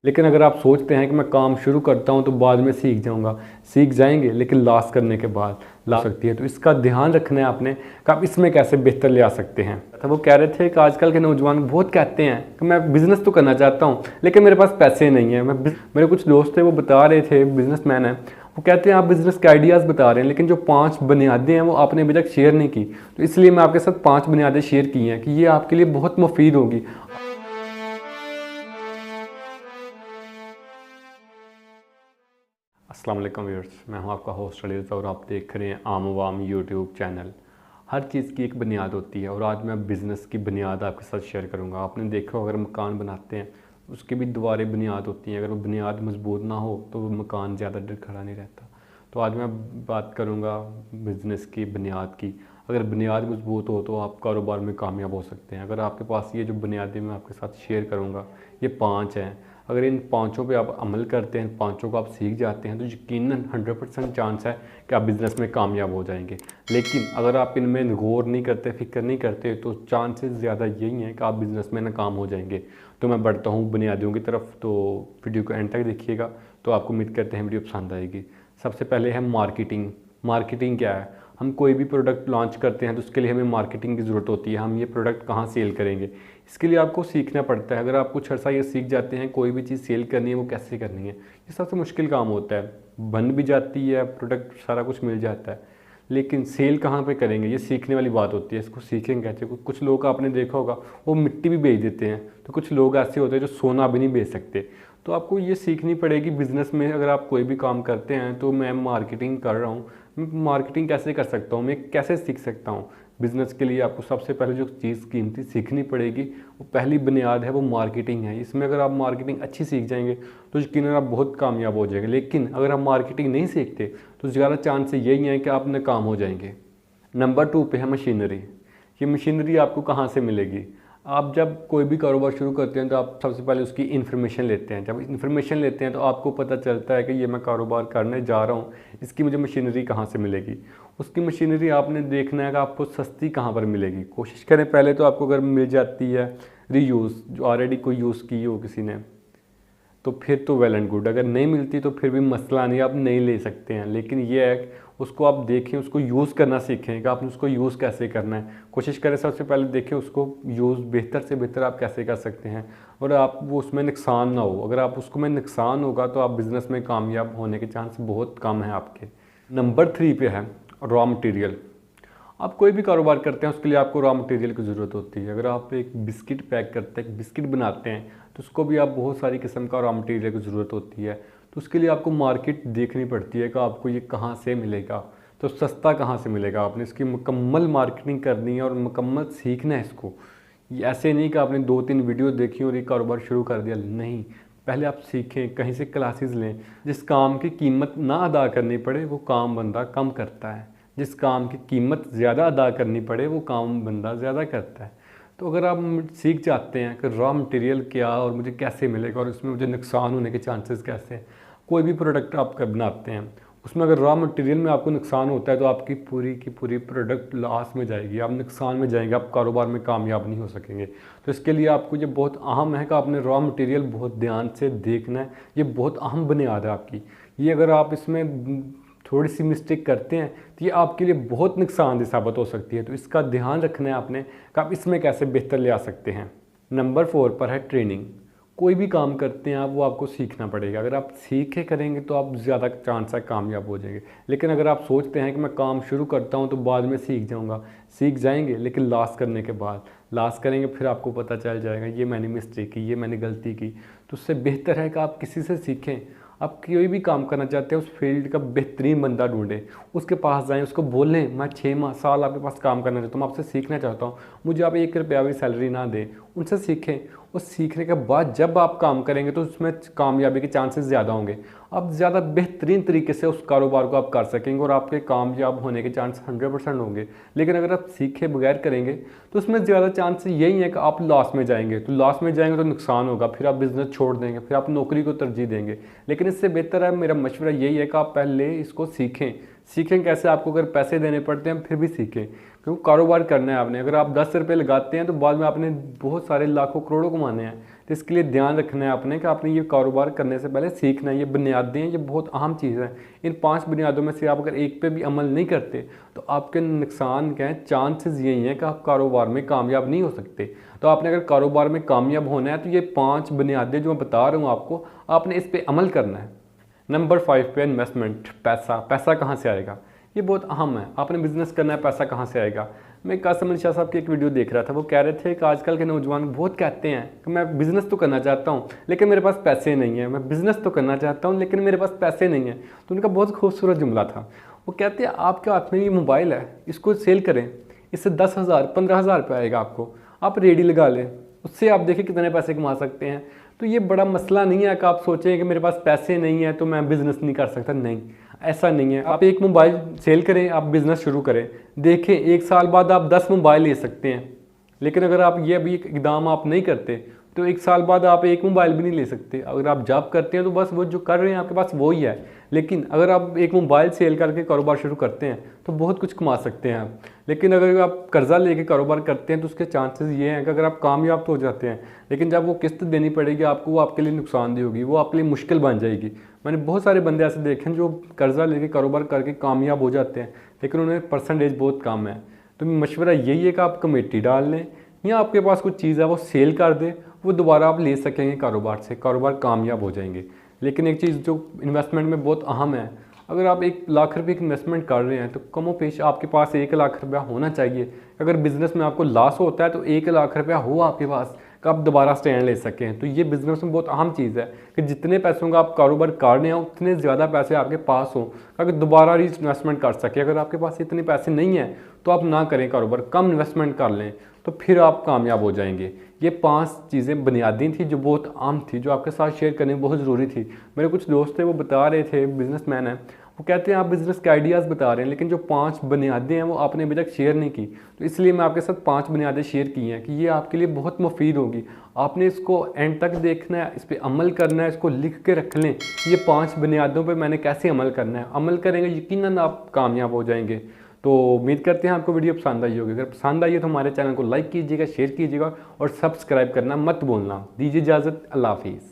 लेकिन अगर आप सोचते हैं कि मैं काम शुरू करता हूं तो बाद में सीख जाऊंगा, सीख जाएंगे लेकिन लॉस करने के बाद ला सकती है। तो इसका ध्यान रखना है आपने कि आप इसमें कैसे बेहतर ले आ सकते हैं। तो वो कह रहे थे कि आजकल के नौजवान बहुत कहते हैं कि मैं बिज़नेस तो करना चाहता हूं लेकिन मेरे पास पैसे नहीं है। मेरे कुछ दोस्त थे, वो बता रहे थे, बिजनेसमैन है, वो कहते हैं आप बिज़नेस के आइडियाज़ बता रहे हैं लेकिन जो 5 बुनियादें हैं वो आपने अभी तक शेयर नहीं की। तो इसलिए मैं आपके साथ 5 बुनियादें शेयर की हैं कि ये आपके लिए बहुत मुफीद होगी। अस्सलाम वालेकुम व्यूअर्स, मैं हूं आपका होस्ट अलीज़ और आप देख रहे हैं आम आवाम यूट्यूब चैनल। हर चीज़ की एक बुनियाद होती है और आज मैं बिज़नेस की बुनियाद आपके साथ शेयर करूंगा। आपने देखा हो, अगर मकान बनाते हैं उसकी भी दीवारें बुनियाद होती हैं, अगर वो बुनियाद मजबूत ना हो तो वो मकान ज़्यादा देर खड़ा नहीं रहता। तो आज मैं बात करूँगा बिज़नेस की बुनियाद की। अगर बुनियाद मजबूत हो तो आप कारोबार में कामयाब हो सकते हैं। अगर आपके पास ये जो बुनियादें मैं आपके साथ शेयर करूँगा, ये 5 हैं, अगर इन पाँचों पे आप अमल करते हैं, पाँचों को आप सीख जाते हैं तो यकीनन 100% चांस है कि आप बिज़नेस में कामयाब हो जाएंगे। लेकिन अगर आप इनमें गौर नहीं करते, फिक्र नहीं करते, तो चांसेस ज़्यादा यही हैं कि आप बिज़नेस में नाकाम हो जाएंगे। तो मैं बढ़ता हूँ बुनियादियों की तरफ, तो वीडियो को एंड तक देखिएगा। तो आपको उम्मीद करते हैं वीडियो पसंद आएगी। सबसे पहले है मार्केटिंग। मार्केटिंग क्या है? हम कोई भी प्रोडक्ट लॉन्च करते हैं तो उसके लिए हमें मार्केटिंग की ज़रूरत होती है। हम ये प्रोडक्ट कहाँ सेल करेंगे, इसके लिए आपको सीखना पड़ता है। अगर आप कुछ अर्सा ये सीख जाते हैं कोई भी चीज़ सेल करनी है वो कैसे करनी है, ये सबसे मुश्किल काम होता है। बन भी जाती है प्रोडक्ट, सारा कुछ मिल जाता है, लेकिन सेल कहाँ पे करेंगे ये सीखने वाली बात होती है। इसको सीखेंगे कैसे? कुछ लोग आपने देखा होगा वो मिट्टी भी बेच देते हैं, तो कुछ लोग ऐसे होते हैं जो सोना भी नहीं बेच सकते। तो आपको ये सीखनी पड़ेगी बिज़नेस में। अगर आप कोई भी काम करते हैं तो मैं मार्केटिंग कर रहा हूँ, मैं मार्केटिंग कैसे कर सकता हूँ, मैं कैसे सीख सकता हूँ। बिज़नेस के लिए आपको सबसे पहले जो चीज़ कीमती सीखनी पड़ेगी, वो पहली बुनियाद है, वो मार्केटिंग है। इसमें अगर आप मार्केटिंग अच्छी सीख जाएंगे तो यकीनन आप बहुत कामयाब हो जाएंगे। लेकिन अगर आप मार्केटिंग नहीं सीखते तो ज़्यादा चांस यही है कि आप नाकाम हो जाएंगे। नंबर 2 पे है मशीनरी। ये मशीनरी आपको कहाँ से मिलेगी? आप जब कोई भी कारोबार शुरू करते हैं तो आप सबसे पहले उसकी इन्फॉर्मेशन लेते हैं। जब इन्फॉर्मेशन लेते हैं तो आपको पता चलता है कि ये मैं कारोबार करने जा रहा हूँ, इसकी मुझे मशीनरी कहाँ से मिलेगी। उसकी मशीनरी आपने देखना है कि आपको सस्ती कहाँ पर मिलेगी। कोशिश करें पहले तो आपको अगर मिल जाती है रीयूज़, जो ऑलरेडी कोई यूज़ की हो किसी ने, तो फिर तो वेल एंड गुड। अगर नहीं मिलती तो फिर भी मसला नहीं, आप नहीं ले सकते हैं। लेकिन ये है कि उसको आप देखें, उसको यूज़ करना सीखें कि आपने उसको यूज़ कैसे करना है। कोशिश करें सबसे पहले देखें उसको यूज़ बेहतर से बेहतर आप कैसे कर सकते हैं और आप वो उसमें नुकसान ना हो। अगर आप उसको में नुकसान होगा तो आप बिज़नेस में कामयाब होने के चांस बहुत कम हैं आपके। नंबर 3 पे है रॉ मटेरियल। आप कोई भी कारोबार करते हैं उसके लिए आपको रॉ मटेरियल की ज़रूरत होती है। अगर आप एक बिस्किट पैक करते हैं, बिस्किट बनाते हैं, तो उसको भी आप बहुत सारी किस्म का रॉ मटेरियल की ज़रूरत होती है। तो उसके लिए आपको मार्केट देखनी पड़ती है कि आपको ये कहाँ से मिलेगा, तो सस्ता कहाँ से मिलेगा। आपने इसकी मुकम्मल मार्केटिंग करनी है और मुकम्मल सीखना है इसको। ये ऐसे नहीं कि आपने 2-3 वीडियो देखी और ये कारोबार शुरू कर दिया, नहीं। पहले आप सीखें, कहीं से क्लासेस लें। जिस काम की कीमत ना अदा करनी पड़े वो काम बंदा कम करता है, जिस काम की कीमत ज़्यादा अदा करनी पड़े वो काम बंदा ज़्यादा करता है। तो अगर आप सीख जाते हैं कि रॉ मटेरियल क्या और मुझे कैसे मिलेगा और इसमें मुझे नुकसान होने के चांसेस कैसे हैं। कोई भी प्रोडक्ट आप बनाते हैं उसमें अगर रॉ मटेरियल में आपको नुकसान होता है तो आपकी पूरी की पूरी प्रोडक्ट लॉस में जाएगी, आप नुकसान में जाएंगे, आप कारोबार में कामयाब नहीं हो सकेंगे। तो इसके लिए आपको ये बहुत अहम है कि आपने रॉ मटेरियल बहुत ध्यान से देखना है। ये बहुत अहम बुनियाद है आपकी। ये अगर आप इसमें थोड़ी सी मिस्टेक करते हैं तो ये आपके लिए बहुत नुकसानदेह साबित हो सकती है। तो इसका ध्यान रखना है आपने कि आप इसमें कैसे बेहतर ले आ सकते हैं। नंबर 4 पर है ट्रेनिंग। कोई भी काम करते हैं आप, वो आपको सीखना पड़ेगा। अगर आप सीखे करेंगे तो आप ज़्यादा चांस है कामयाब हो जाएंगे। लेकिन अगर आप सोचते हैं कि मैं काम शुरू करता हूँ तो बाद में सीख जाऊँगा, सीख जाएंगे लेकिन लॉस करने के बाद लॉस करेंगे, फिर आपको पता चल जाएगा ये मैंने मिस्टेक की, ये मैंने गलती की। तो उससे बेहतर है कि आप किसी से सीखें। आप कोई भी काम करना चाहते हैं उस फील्ड का बेहतरीन बंदा ढूंढें, उसके पास जाएं, उसको बोलें मैं 6 माह साल आपके पास काम करना चाहता हूँ, मैं आपसे सीखना चाहता हूँ, मुझे आप 1 रुपया भी सैलरी ना दें। उनसे सीखें। और सीखने के बाद जब आप काम करेंगे तो उसमें कामयाबी के चांसेस ज़्यादा होंगे। आप ज़्यादा बेहतरीन तरीके से उस कारोबार को आप कर सकेंगे और आपके कामयाब होने के चांस 100% होंगे। लेकिन अगर आप सीखे बगैर करेंगे तो उसमें ज़्यादा चांस यही है कि आप लॉस में जाएंगे। तो लॉस में जाएंगे तो नुकसान होगा, फिर आप बिज़नेस छोड़ देंगे, फिर आप नौकरी को तरजीह देंगे। लेकिन इससे बेहतर है, मेरा मशवरा यही है कि आप पहले इसको सीखें। सीखें कैसे? आपको अगर पैसे देने पड़ते हैं फिर भी सीखें, क्योंकि कारोबार करना है आपने। अगर आप 10 रुपये लगाते हैं तो बाद में आपने बहुत सारे लाखों करोड़ों कमाने हैं। तो इसके लिए ध्यान रखना है आपने कि आपने ये कारोबार करने से पहले सीखना है। ये बुनियादें हैं, ये बहुत अहम चीज़ है। इन 5 बुनियादों में से आप अगर एक पे भी अमल नहीं करते तो आपके नुकसान क्या है, चांसेस यही हैं कि आप कारोबार में कामयाब नहीं हो सकते। तो आपने अगर कारोबार में कामयाब होना है तो ये 5 बुनियादें जो मैं बता रहा हूँ आपको, आपने इस पर अमल करना है। नंबर 5 पे इन्वेस्टमेंट, पैसा। पैसा कहाँ से आएगा, ये बहुत अहम है। आपने बिजनेस करना है, पैसा कहाँ से आएगा। मैं कासिम अली शाह साहब की एक वीडियो देख रहा था, वो कह रहे थे कि आजकल के नौजवान बहुत कहते हैं कि मैं बिज़नेस तो करना चाहता हूँ लेकिन मेरे पास पैसे नहीं है, मैं बिज़नेस तो करना चाहता हूँ लेकिन मेरे पास पैसे नहीं है। तो उनका बहुत खूबसूरत जुमला था। वो कहते हैं आपके हाथ में ये मोबाइल है, इसको सेल करें, इससे 10,000 15,000 रुपये आएगा आपको, आप रेडी लगा लें, उससे आप देखिए कितने पैसे कमा सकते हैं। तो ये बड़ा मसला नहीं है कि आप सोचें कि मेरे पास पैसे नहीं है तो मैं बिज़नेस नहीं कर सकता। नहीं, ऐसा नहीं है। आप एक मोबाइल सेल करें, आप बिज़नेस शुरू करें, देखें 1 साल बाद आप 10 मोबाइल ले सकते हैं। लेकिन अगर आप ये अभी इकदाम आप नहीं करते तो 1 साल बाद आप एक मोबाइल भी नहीं ले सकते। अगर आप जॉब करते हैं तो बस वो जो कर रहे हैं आपके पास वो ही है। लेकिन अगर आप एक मोबाइल सेल करके कारोबार शुरू करते हैं तो बहुत कुछ कमा सकते हैं आप। लेकिन अगर आप कर्जा लेके कारोबार करते हैं तो उसके चांसेस ये हैं कि अगर आप कामयाब तो हो जाते हैं, लेकिन जब वो किस्त देनी पड़ेगी आपको, वो आपके लिए नुकसानदेह होगी, वो आपके लिए मुश्किल बन जाएगी। मैंने बहुत सारे बंदे ऐसे देखे हैं जो कर्जा लेके कारोबार करके कामयाब हो जाते हैं लेकिन उन्हें परसेंटेज बहुत कम है। तो मशवरा यही है कि आप कमेटी डाल लें या आपके पास कुछ चीज़ है वो सेल कर दें, वो दोबारा आप ले सकेंगे कारोबार से, कारोबार कामयाब हो जाएंगे। लेकिन एक चीज़ जो इन्वेस्टमेंट में बहुत अहम है, अगर आप 1 लाख रुपये की इन्वेस्टमेंट कर रहे हैं तो कमो पेश आपके पास 1 लाख रुपया होना चाहिए। अगर बिज़नेस में आपको लॉस होता है तो 1 लाख रुपया हो आपके पास कि आप दोबारा स्टैंड ले सकें। तो ये बिज़नेस में बहुत अहम चीज़ है कि जितने पैसों का आप कारोबार कर रहे हैं उतने ज़्यादा पैसे आपके पास हों ताकि दोबारा री इन्वेस्टमेंट कर सकें। अगर आपके पास इतने पैसे नहीं हैं तो आप ना करें कारोबार, कम इन्वेस्टमेंट कर लें, तो फिर आप कामयाब हो जाएंगे। ये 5 चीज़ें बुनियादी थी जो बहुत आम थी, जो आपके साथ शेयर करनी बहुत ज़रूरी थी। मेरे कुछ दोस्त थे, वो बता रहे थे, बिजनेसमैन हैं, वो कहते हैं आप बिज़नेस के आइडियाज़ बता रहे हैं लेकिन जो 5 बुनियादें हैं वो आपने अभी तक शेयर नहीं की। तो इसलिए मैं आपके साथ 5 बुनियादें शेयर की हैं कि ये आपके लिए बहुत मुफीद होगी। आपने इसको एंड तक देखना है, इस पर अमल करना है, इसको लिख के रख लें ये 5 बुनियादों पर मैंने कैसे अमल करना है। अमल करेंगे यकीनन आप कामयाब हो जाएंगे। तो उम्मीद करते हैं आपको वीडियो पसंद आई होगी। अगर पसंद आई है तो हमारे चैनल को लाइक कीजिएगा, शेयर कीजिएगा और सब्सक्राइब करना मत भूलना। दीजिए इजाज़त, अल्लाह हाफिज़।